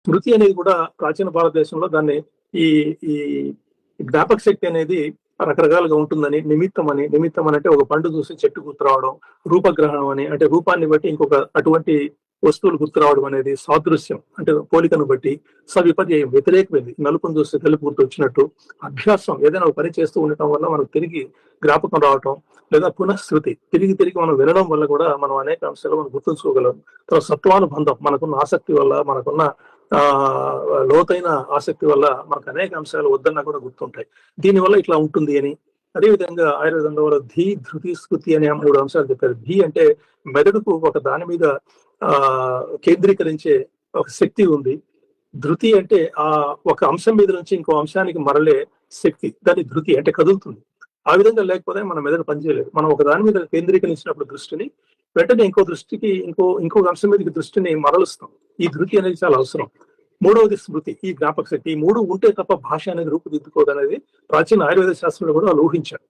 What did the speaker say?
స్మృతి అనేది కూడా ప్రాచీన భారతదేశంలో దాన్ని ఈ ఈ జ్ఞాపక శక్తి అనేది రకరకాలుగా ఉంటుందని, నిమిత్తం అని అంటే ఒక పండు చూసి చెట్టు గుర్తు రావడం, రూపగ్రహణం అని అంటే రూపాన్ని బట్టి ఇంకొక అటువంటి వస్తువులు గుర్తు రావడం అనేది, సాదృశ్యం అంటే పోలికను బట్టి, సవిపర్యయం వ్యతిరేకమైంది, నలుపును చూస్తే తెలుపు గుర్తు వచ్చినట్టు, అభ్యాసం ఏదైనా ఒక పని చేస్తూ ఉండటం వల్ల మనకు తిరిగి జ్ఞాపకం రావటం, లేదా పునఃశృతి తిరిగి మనం వినడం వల్ల కూడా మనం అనేక అంశాలు మనం గుర్తుంచుకోగలం. తర్వాత సత్వానుబంధం మనకున్న ఆసక్తి వల్ల, మనకున్న ఆ లోతైన ఆసక్తి వల్ల మనకు అనేక అంశాలు వద్దన్నా కూడా గుర్తుంటాయి. దీనివల్ల ఇట్లా ఉంటుంది అని. అదేవిధంగా ఆయుర్వేదంలో వాళ్ళు ధీ, ధృతి, స్మృతి అనే 3 అంశాలు చెప్పారు. ధీ అంటే మెదడుకు ఒక దాని మీద కేంద్రీకరించే ఒక శక్తి ఉంది. ధృతి అంటే ఒక అంశం మీద నుంచి ఇంకో అంశానికి మరలే శక్తి, దాని ధృతి అంటే కదులుతుంది. ఆ విధంగా లేకపోతే మన మెదడు పనిచేయలేదు. మనం ఒక దాని మీద కేంద్రీకరించినప్పుడు దృష్టిని వెంటనే ఇంకొక అంశం మీదకి దృష్టిని మరలుస్తాం. ఈ ధృతి అనేది చాలా అవసరం. మూడవది స్మృతి, ఈ జ్ఞాపక శక్తి. ఈ 3 ఉంటే తప్ప భాష అనేది రూపుదిద్దుకోదనేది ప్రాచీన ఆయుర్వేద శాస్త్రంలో కూడా వాళ్ళు ఊహించారు.